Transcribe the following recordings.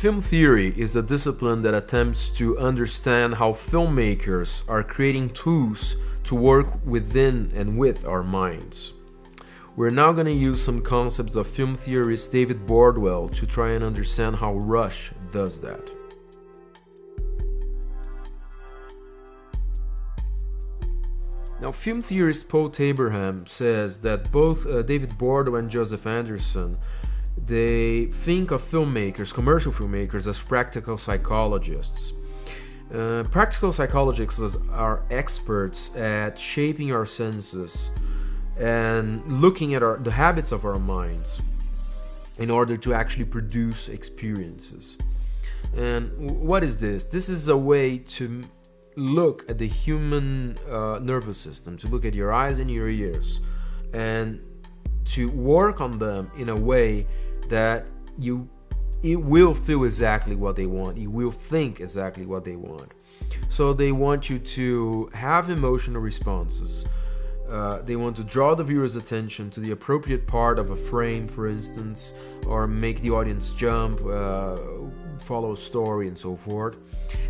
Film theory is a discipline that attempts to understand how filmmakers are creating tools to work within and with our minds. We're now going to use some concepts of film theorist David Bordwell to try and understand how Rush does that. Now, film theorist Paul Taberham says that both David Bordwell and Joseph Anderson, they think of filmmakers, commercial filmmakers, as practical psychologists. Practical psychologists are experts at shaping our senses and looking at the habits of our minds in order to actually produce experiences. And what is this? This is a way to look at the human nervous system, to look at your eyes and your ears, and to work on them in a way that it will feel exactly what they want. You will think exactly what they want. So they want you to have emotional responses. They want to draw the viewer's attention to the appropriate part of a frame, for instance, or make the audience jump, follow a story, and so forth.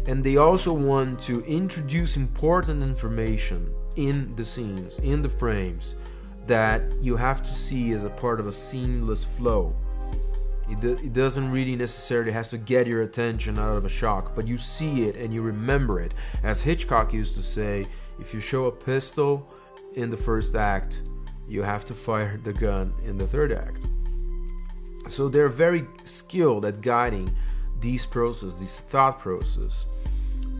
And they also want to introduce important information in the scenes, in the frames, that you have to see as a part of a seamless flow. It doesn't really necessarily has to get your attention out of a shock, but you see it and you remember it. As Hitchcock used to say, if you show a pistol in the first act, you have to fire the gun in the third act. So they're very skilled at guiding these processes, this thought process,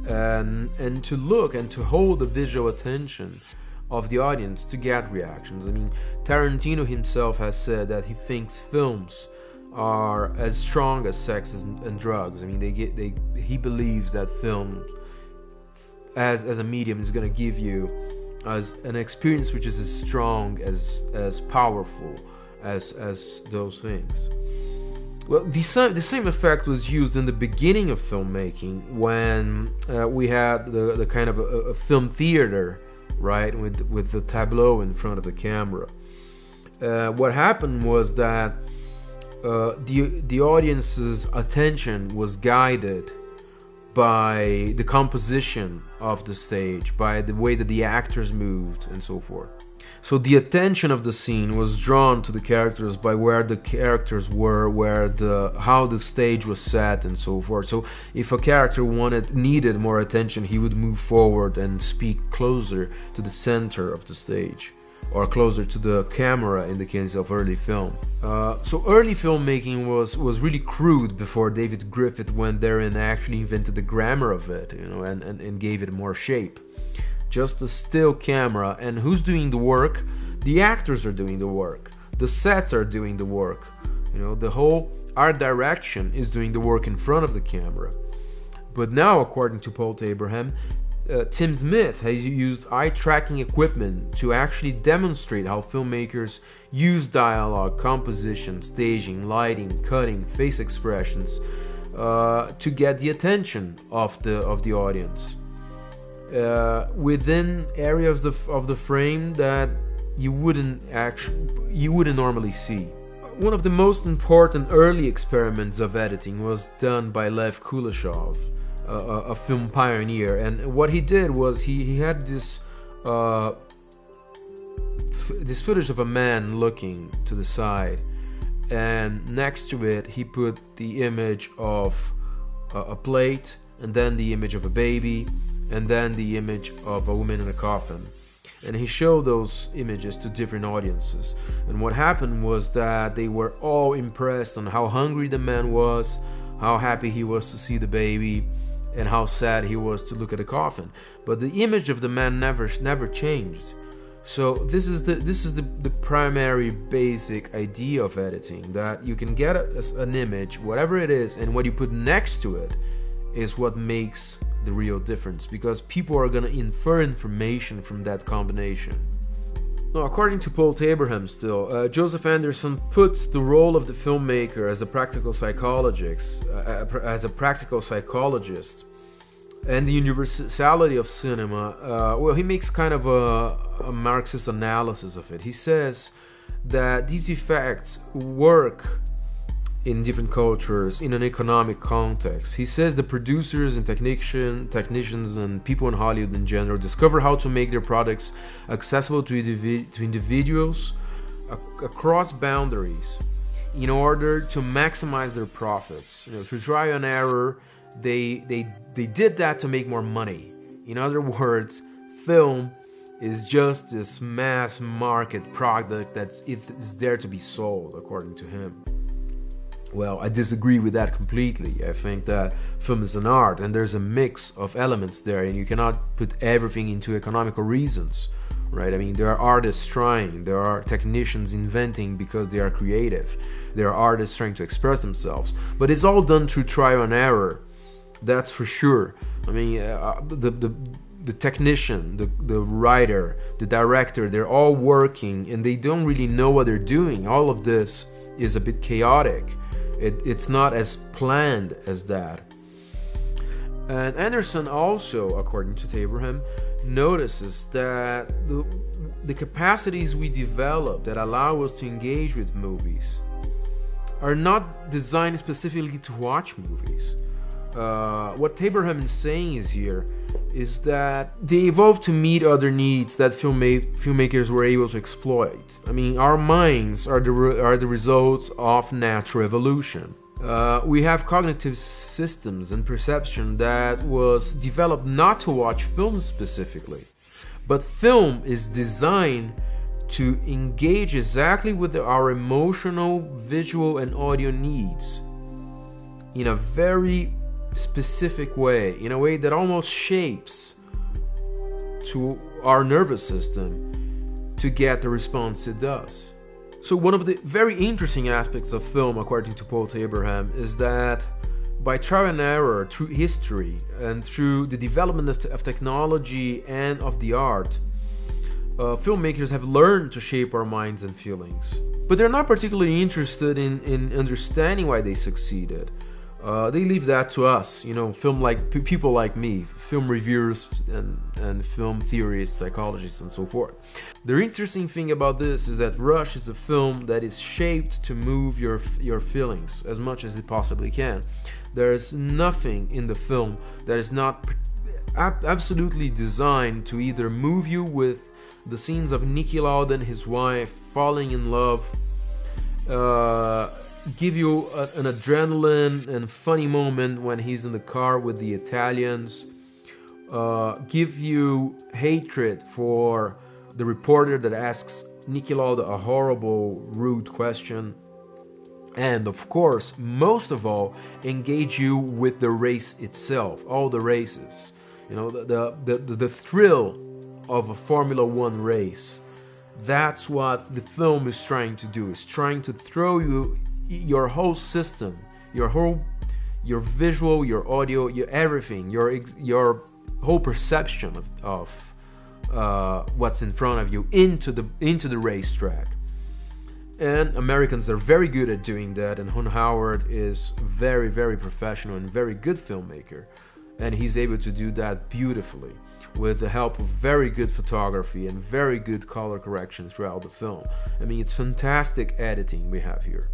and to look and to hold the visual attention of the audience to get reactions. I mean, Tarantino himself has said that he thinks films are as strong as sex and drugs. I mean, he believes that film as a medium is going to give you as an experience which is as strong, as powerful as those things. Well, the same effect was used in the beginning of filmmaking when we had the kind of a film theater, right, with the tableau in front of the camera. What happened was that the audience's attention was guided by the composition of the stage, by the way that the actors moved, and so forth. So the attention of the scene was drawn to the characters by where the characters were, how the stage was set, and so forth. So if a character needed more attention, he would move forward and speak closer to the center of the stage, or closer to the camera in the case of early film. So early filmmaking was really crude before David Griffith went there and actually invented the grammar of it, and gave it more shape. Just a still camera, and who's doing the work? The actors are doing the work. The sets are doing the work. The whole art direction is doing the work in front of the camera. But now, according to Paul Taberham, Tim Smith has used eye-tracking equipment to actually demonstrate how filmmakers use dialogue, composition, staging, lighting, cutting, face expressions to get the attention of the audience within areas of the frame that you wouldn't normally see. One of the most important early experiments of editing was done by Lev Kuleshov, a film pioneer, and what he did was he had this footage of a man looking to the side, and next to it he put the image of a plate, and then the image of a baby, and then the image of a woman in a coffin. And he showed those images to different audiences, and what happened was that they were all impressed on how hungry the man was, how happy he was to see the baby, and how sad he was to look at the coffin. But the image of the man never changed. So this is the primary basic idea of editing, that you can get an image, whatever it is, and what you put next to it is what makes the real difference, because people are going to infer information from that combination. Now, according to Paul Taberham still, Joseph Anderson puts the role of the filmmaker as a practical psychologist, and the universality of cinema. He makes kind of a Marxist analysis of it. He says that these effects work in different cultures in an economic context. He says the producers and technicians and people in Hollywood in general discover how to make their products accessible to individuals across boundaries in order to maximize their profits. Through trial and error, they did that to make more money. In other words, film is just this mass market product that's there to be sold, according to him. Well, I disagree with that completely. I think that film is an art, and there's a mix of elements there, and you cannot put everything into economical reasons, right? I mean, there are artists trying, there are technicians inventing because they are creative, there are artists trying to express themselves, but it's all done through trial and error, that's for sure. I mean, the technician, the writer, the director, they're all working, and they don't really know what they're doing. All of this is a bit chaotic. It's not as planned as that. And Anderson also, according to Abraham, notices that the capacities we develop that allow us to engage with movies are not designed specifically to watch movies. What Abraham is saying is that they evolved to meet other needs that filmmakers were able to exploit. I mean, our minds are the results of natural evolution. We have cognitive systems and perception that was developed not to watch films specifically, but film is designed to engage exactly with our emotional, visual, and audio needs in a very specific way, in a way that almost shapes to our nervous system to get the response it does. So one of the very interesting aspects of film, according to Paul Abraham, is that by trial and error, through history and through the development of technology and of the art, filmmakers have learned to shape our minds and feelings. But they're not particularly interested in understanding why they succeeded. They leave that to us, people like me, film reviewers and film theorists, psychologists, and so forth. The interesting thing about this is that Rush is a film that is shaped to move your feelings as much as it possibly can. There is nothing in the film that is not absolutely designed to either move you with the scenes of Niki Lauda and his wife falling in love, give you an adrenaline and funny moment when he's in the car with the Italians, give you hatred for the reporter that asks Niki Lauda a horrible, rude question, and of course, most of all, engage you with the race itself, all the races. The thrill of a Formula One race. That's what the film is trying to do. It's trying to throw you your whole system, your visual, your audio, your everything, your whole perception of what's in front of you into the racetrack. And Americans are very good at doing that, and Ron Howard is very, very professional and very good filmmaker, and he's able to do that beautifully with the help of very good photography and very good color correction throughout the film. I mean, it's fantastic editing we have here.